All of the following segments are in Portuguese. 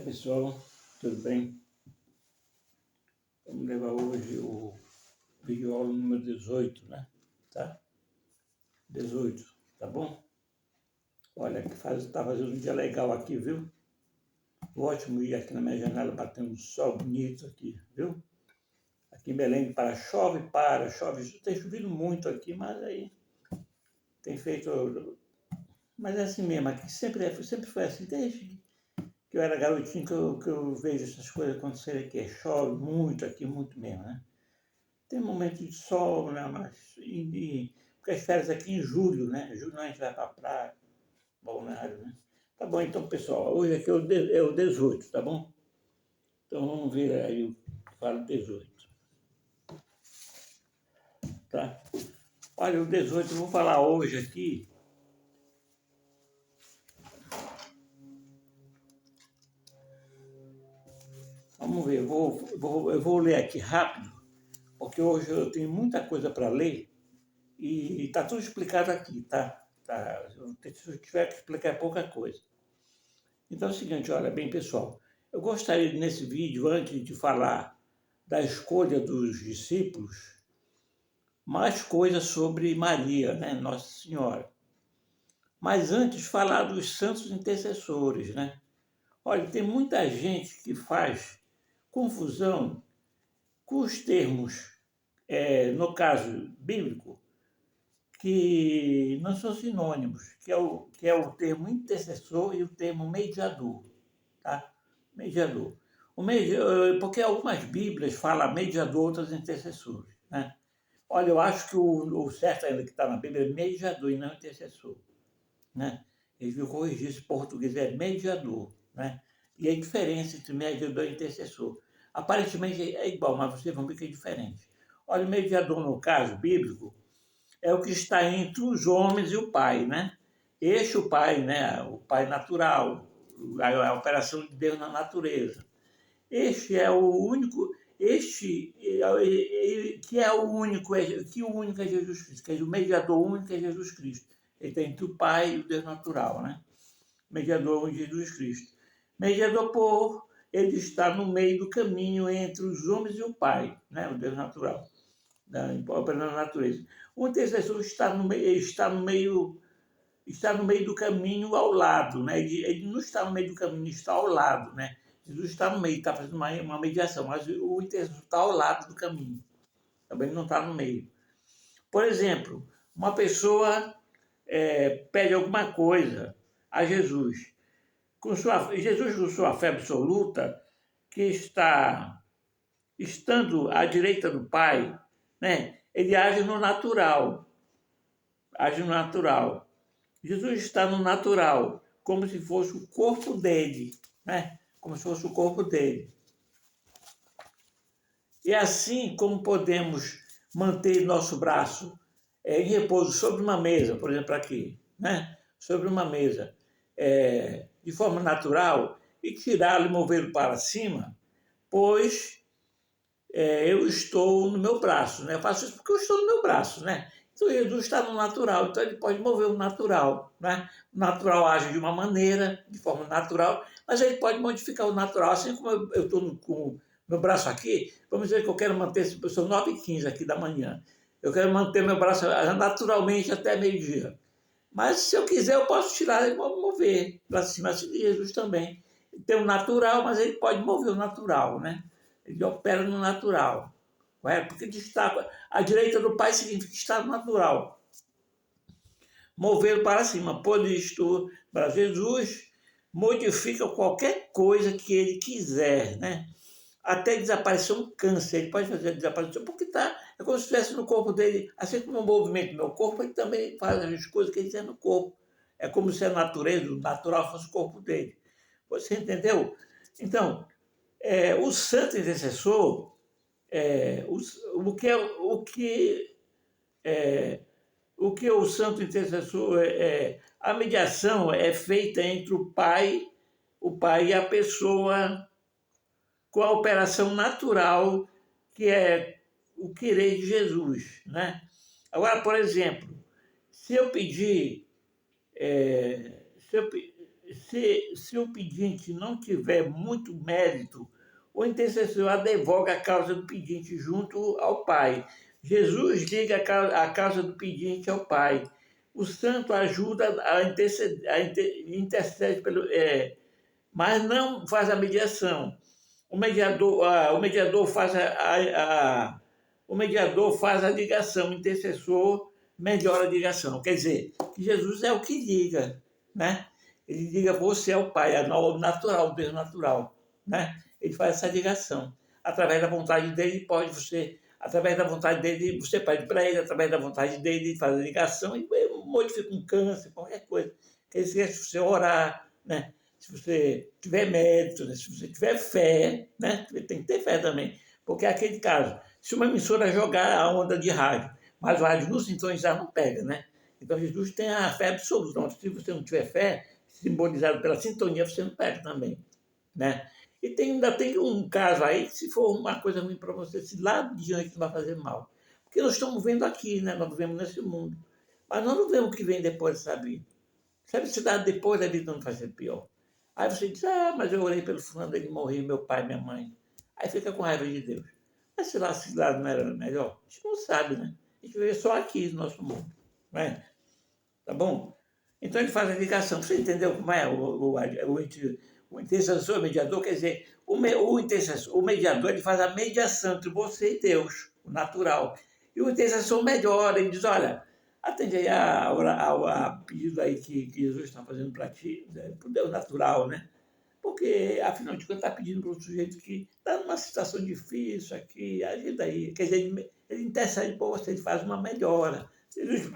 Pessoal, tudo bem? Vamos levar hoje o vídeo aula número 18, né? Tá? 18, tá bom? Olha, tá fazendo um dia legal aqui, viu? Ótimo ir aqui na minha janela, batendo um sol bonito aqui, viu? Aqui em Belém, chove. Tem chovido muito aqui, mas aí tem feito... Mas é assim mesmo, aqui sempre foi assim, desde que eu era garotinho que eu vejo essas coisas acontecerem aqui. Chove muito aqui, muito mesmo, né? Tem momentos de sol, né? Porque as férias aqui em julho, né? Em julho a gente vai para a praia, balneário, né? Tá bom, então, pessoal, hoje aqui é o 18, tá bom? Então vamos ver aí o que fala o 18, tá? Olha, o 18 eu vou falar hoje aqui. Vamos ver, eu vou ler aqui rápido, porque hoje eu tenho muita coisa para ler e está tudo explicado aqui, tá? Se eu tiver que explicar é pouca coisa. Então é o seguinte, olha, bem pessoal, eu gostaria nesse vídeo, antes de falar da escolha dos discípulos, mais coisas sobre Maria, né, Nossa Senhora. Mas antes falar dos santos intercessores, né? Olha, tem muita gente que faz confusão com os termos, no caso bíblico, que não são sinônimos, que é o termo intercessor e o termo mediador, tá? Mediador. Porque algumas Bíblias falam mediador, outras intercessores, né? Olha, eu acho que o certo ainda que está na Bíblia é mediador e não intercessor, né? Eles me corrigir esse português, é mediador, né? E a diferença entre mediador e intercessor. Aparentemente é igual, mas vocês vão ver que é diferente. Olha, o mediador, no caso bíblico, é o que está entre os homens e o Pai, né? Este o Pai, né? O Pai natural, a operação de Deus na natureza. Este é o único, que é o único, que o único é Jesus Cristo, que é o mediador único é Jesus Cristo. Ele está entre o Pai e o Deus natural, né? Mediador único é Jesus Cristo. Mediador ele está no meio do caminho entre os homens e o Pai, né? O Deus natural, operando na natureza. O intercessor está no meio do caminho ao lado, né? Ele não está no meio do caminho, está ao lado, né? Jesus está no meio, está fazendo uma mediação, mas o intercessor está ao lado do caminho, também não está no meio. Por exemplo, uma pessoa pede alguma coisa a Jesus. Jesus, com sua fé absoluta, que estando à direita do Pai, né? Ele age no natural. Age no natural. Jesus está no natural, como se fosse o corpo dele, né? Como se fosse o corpo dele. E assim como podemos manter nosso braço em repouso sobre uma mesa, por exemplo, aqui, né? Sobre uma mesa, de forma natural, e tirá-lo e movê-lo para cima, pois eu estou no meu braço, né? Eu faço isso porque eu estou no meu braço, né? Então Jesus está no natural, então ele pode mover o natural, né? O natural age de uma maneira, de forma natural, mas ele pode modificar o natural, assim como eu estou com o meu braço aqui, vamos dizer que eu quero manter, são 9h15 aqui da manhã, eu quero manter meu braço naturalmente até meio-dia. Mas se eu quiser, eu posso tirar e mover para cima, assim de Jesus também. Tem o natural, mas ele pode mover o natural, né? Ele opera no natural. Porque destaca. A direita do Pai significa estar no natural. Mover para cima. Por isto, para Jesus, modifica qualquer coisa que ele quiser, né? Até desaparecer um câncer. Ele pode fazer desaparecer, porque é como se estivesse no corpo dele. Assim como o movimento do meu corpo, ele também faz as coisas que ele tem no corpo. É como se a natureza, o natural, fosse o corpo dele. Você entendeu? Então, o santo intercessor, o que o santo intercessor a mediação é feita entre o pai e a pessoa com a operação natural que é o querer de Jesus, né? Agora, por exemplo, se eu pedir, se o pedinte não tiver muito mérito, o intercessor advoga a causa do pedinte junto ao Pai. Jesus liga a causa do pedinte ao Pai. O santo ajuda intercede mas não faz a mediação. O mediador faz o mediador faz a ligação, o intercessor melhora a ligação. Quer dizer, que Jesus é o que liga, né? Ele liga você ao Pai, ao natural, Deus natural, né? Ele faz essa ligação. Através da vontade dele, através da vontade dele, você pede para ele, através da vontade dele, ele faz a ligação e modifica um câncer, qualquer coisa. Quer dizer, se você orar, né? Se você tiver mérito, né? Se você tiver fé, né? Tem que ter fé também. Porque é aquele caso, se uma emissora jogar a onda de rádio, mas o rádio não sintonizar, não pega, né? Então Jesus tem a fé absoluta. Então, se você não tiver fé, simbolizado pela sintonia, você não pega também, né? E ainda tem um caso aí, se for uma coisa ruim para você, se lá adiante não vai fazer mal. Porque nós estamos vendo aqui, né? Nós vivemos nesse mundo. Mas nós não vemos o que vem depois, sabe? Sabe, se dá depois da vida não vai ser pior. Aí você diz, mas eu orei pelo fulano, ele morreu, meu pai, minha mãe. Aí fica com raiva de Deus. Mas se lá não era melhor? A gente não sabe, né? A gente vê só aqui no nosso mundo, não é? Tá bom? Então ele faz a ligação. Você entendeu como é o intercessor, o mediador? Quer dizer, o mediador ele faz a mediação entre você e Deus, o natural. E o intercessor melhora, ele diz, olha, atende aí a pedido aí que Jesus está fazendo para ti, né, para o Deus natural, né? Porque, afinal de contas, está pedindo para um sujeito que está numa situação difícil aqui, ajuda aí. Quer dizer, ele intercede por você, ele faz uma melhora. Jesus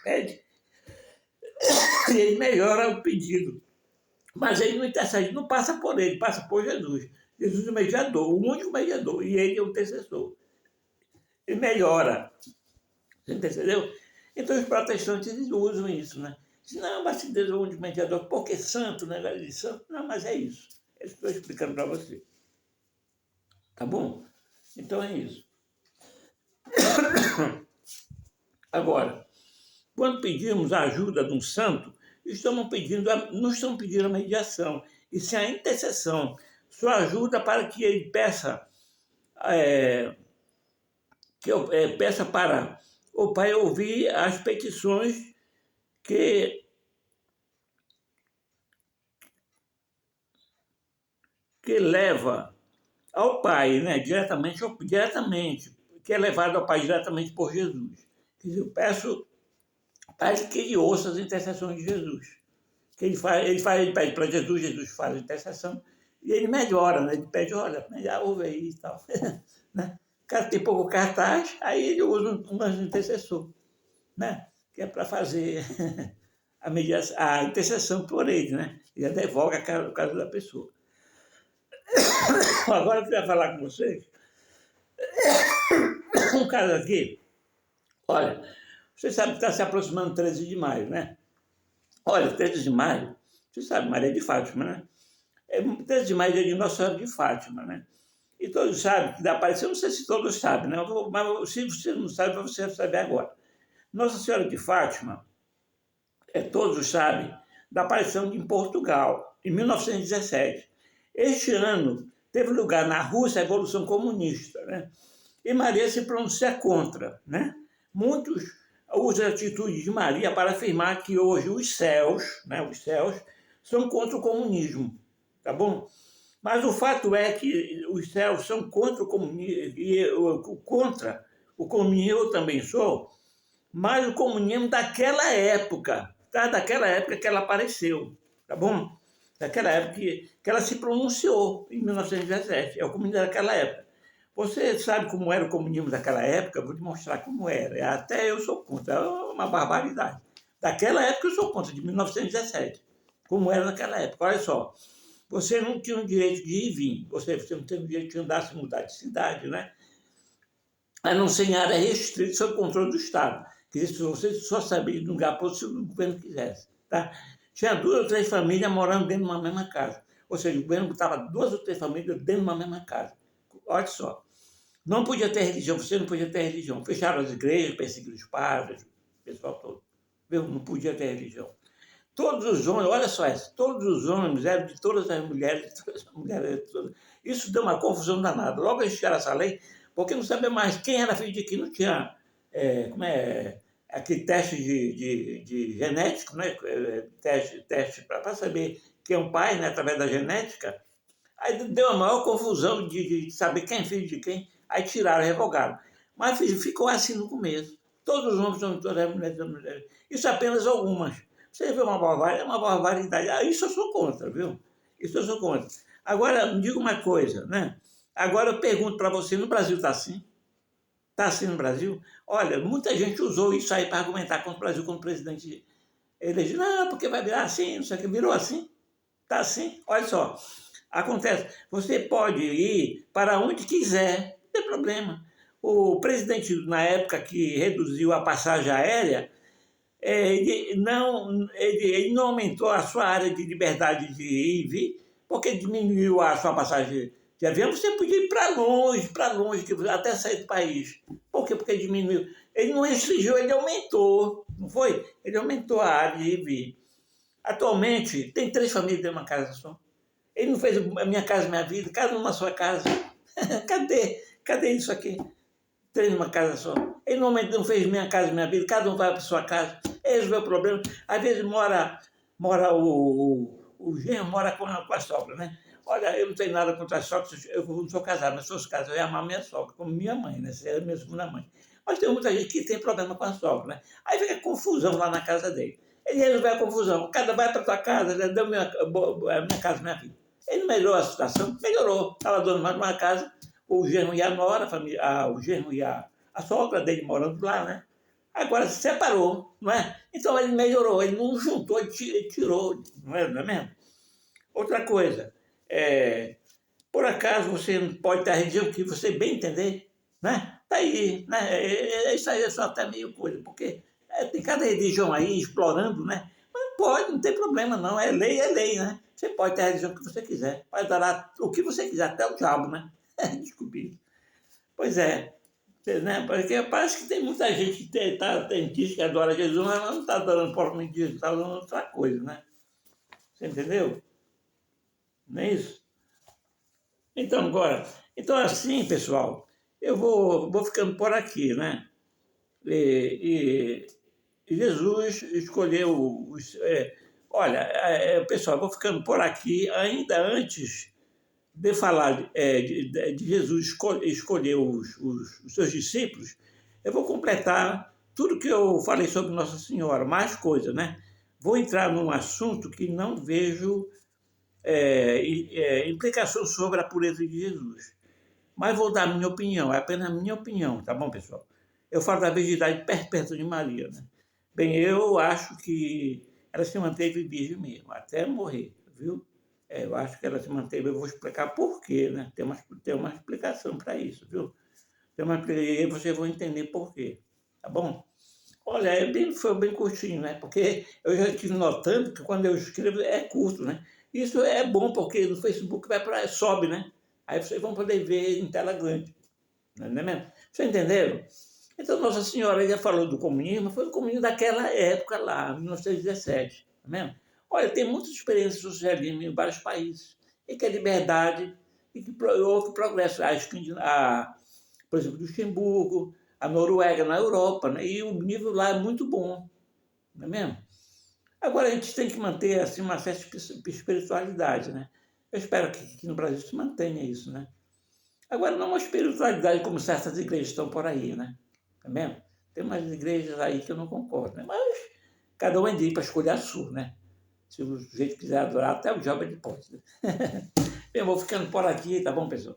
pede e ele melhora o pedido. Mas ele não intercede, não passa por ele, passa por Jesus. Jesus é o mediador, o único mediador, e ele é o intercessor. Ele melhora. Você entendeu? Então os protestantes eles usam isso, né? Diz, não, mas se Deus é o único mediador, porque santo, né? De santo, não, mas é isso. Eu estou explicando para você. Tá bom? Então é isso. Agora, quando pedimos a ajuda de um santo, não estamos pedindo a mediação, e sim a intercessão, sua ajuda para que ele peça, peça para o Pai ouvir as petições que leva ao Pai, né? diretamente, que é levado ao Pai diretamente por Jesus. Quer dizer, eu peço para que ele ouça as intercessões de Jesus. Que ele pede para Jesus, Jesus faz a intercessão, e ele melhora, né? Ele pede, olha, ouve aí e tal. Né? O cara tem pouco cartaz, aí ele usa um anjo intercessor, né? Que é para fazer a intercessão por ele, né? Ele advoga o caso da pessoa. Agora eu queria falar com vocês um caso aqui. Olha, você sabe que está se aproximando 13 de maio, né? Olha, 13 de maio, você sabe, Maria de Fátima, né? 13 de maio é de Nossa Senhora de Fátima, né? E todos sabem que da aparição, não sei se todos sabem, né? Mas se você não sabe, você vai saber agora. Nossa Senhora de Fátima, todos sabem, da aparição em Portugal, em 1917. Este ano teve lugar na Rússia a Revolução Comunista, né? E Maria se pronuncia contra, né? Muitos usam a atitude de Maria para afirmar que hoje os céus, são contra o comunismo, tá bom? Mas o fato é que os céus são contra o comunismo, e contra o comunismo eu também sou, mas o comunismo daquela época, tá? Daquela época que ela apareceu, tá bom? Daquela época que ela se pronunciou, em 1917, é o comunismo daquela época. Você sabe como era o comunismo daquela época? Vou te mostrar como era. Até eu sou contra, é uma barbaridade. Daquela época eu sou contra, de 1917, como era naquela época. Olha só, você não tinha o direito de ir e vir, você não tinha o direito de andar, se mudar de cidade, né? A não ser em área restrita, sob controle do Estado. Quer dizer, você só sabia de um lugar para outro se o governo quisesse. Tá? Tinha 2 ou 3 famílias morando dentro de uma mesma casa. Ou seja, o governo botava 2 ou 3 famílias dentro de uma mesma casa. Olha só. Não podia ter religião, você não podia ter religião. Fecharam as igrejas, perseguiram os padres, o pessoal todo. Não podia ter religião. Todos os homens, olha só essa, todos os homens eram de todas as mulheres, de todas as mulheres. Isso deu uma confusão danada. Logo eles tiraram essa lei, porque não sabia mais quem era filho de quem, não tinha, como é, aquele teste de genético, né? Teste para saber quem é o pai, né? Através da genética. Aí deu a maior confusão de saber quem é filho de quem, aí tiraram, revogaram. Mas ficou assim no começo. Todos os homens são todas as mulheres. Isso apenas algumas. Você vê uma barbaridade. Isso eu sou contra, viu? Isso eu sou contra. Agora, me diga uma coisa, né? Agora eu pergunto para você, no Brasil está assim? Está assim no Brasil? Olha, muita gente usou isso aí para argumentar contra o Brasil, quando o presidente elegeu. Não, porque vai virar assim, não sei o que, virou assim. Está assim, olha só. Acontece, você pode ir para onde quiser, não tem problema. O presidente, na época que reduziu a passagem aérea, ele não aumentou a sua área de liberdade de ir e vir, porque diminuiu a sua passagem de avião. Você podia ir para longe, até sair do país. Por quê? Porque diminuiu. Ele não restringiu, ele aumentou, não foi? Ele aumentou a área de ir e vir. Atualmente, tem 3 famílias dentro de uma casa só. Ele não fez a Minha Casa Minha Vida, cada um na sua casa. Cadê isso aqui? 3 numa casa só. Ele não fez Minha Casa Minha Vida, cada um vai para sua casa. Esse é o problema. Às vezes mora o genro, mora com a sogra, né? Olha, eu não tenho nada contra as sogras, eu não sou casado, mas se fosse casado, eu ia amar minha sogra, como minha mãe, né? Essa é a minha segunda mãe. Mas tem muita gente que tem problema com a sogra, né? Aí fica confusão lá na casa dele. Ele resolveu a confusão. Cada vai para tua casa, ele deu minha casa, minha vida. Ele melhorou a situação? Melhorou. Estava dono mais de uma casa, o genro e a nora, o genro e a sogra dele morando lá, né? Agora se separou, não é? Então ele melhorou, ele não juntou, ele tirou, não é mesmo? Outra coisa, por acaso você pode ter a religião que você bem entender, né? Tá aí, né? Isso aí é só até meio coisa, porque tem cada religião aí explorando, né? Mas pode, não tem problema não, é lei, né? Você pode ter a religião que você quiser, pode adorar o que você quiser, até o diabo, né? Desculpe. Pois é, né? Porque parece que tem muita gente que diz que adora Jesus, mas não está adorando propriamente Jesus, está adorando outra coisa, né? Você entendeu? Não é isso? Então, agora, assim, pessoal, eu vou ficando por aqui, né? E Jesus escolheu pessoal, vou ficando por aqui. Ainda antes de falar de Jesus escolher os seus discípulos, eu vou completar tudo que eu falei sobre Nossa Senhora, mais coisas, né? Vou entrar num assunto que não vejo implicações sobre a pureza de Jesus. Mas vou dar a minha opinião, é apenas a minha opinião, tá bom, pessoal? Eu falo da virgindade perpétua de Maria, né? Bem, eu acho que ela se manteve virgem mesmo, até morrer, viu? Eu acho que ela se manteve, eu vou explicar por quê, né? Tem uma explicação para isso, viu? E aí vocês vão entender por quê, tá bom? Olha, foi bem curtinho, né? Porque eu já estive notando que quando eu escrevo é curto, né? Isso é bom porque no Facebook sobe, né? Aí vocês vão poder ver em tela grande, não é mesmo? Vocês entenderam? Então, Nossa Senhora já falou do comunismo, foi o comunismo daquela época lá, 1917, tá vendo? Olha, tem muitas experiências de socialismo em vários países, e que é liberdade, e que houve progresso. Por exemplo, Luxemburgo, a Noruega na Europa, né? E o nível lá é muito bom, não é mesmo? Agora, a gente tem que manter assim, uma certa espiritualidade, né? Eu espero que no Brasil se mantenha isso, né? Agora, não uma espiritualidade como certas igrejas estão por aí, né? Tá vendo? Tem umas igrejas aí que eu não concordo, né? Mas cada um é livre para escolher a sua, né? Se o sujeito quiser adorar, até o diabo ele pode. Né? Bem, eu vou ficando por aqui, tá bom, pessoal?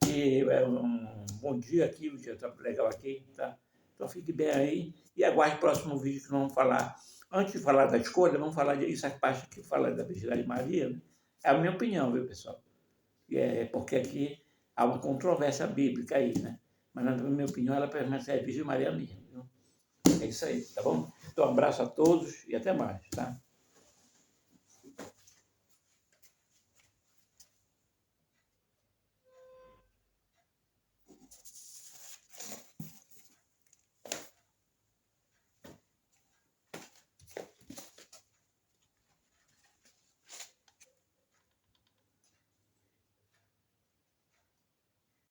E um bom dia aqui, o dia está legal aqui, tá? Então fique bem aí e aguarde o próximo vídeo que nós vamos falar. Antes de falar da escolha, vamos falar disso, a parte que fala da Virgindade de Maria, né? É a minha opinião, viu, pessoal? Porque aqui há uma controvérsia bíblica aí, né? Mas, na minha opinião, ela permanece a Virgem Maria mesmo. Viu? É isso aí, tá bom? Então, um abraço a todos e até mais, tá?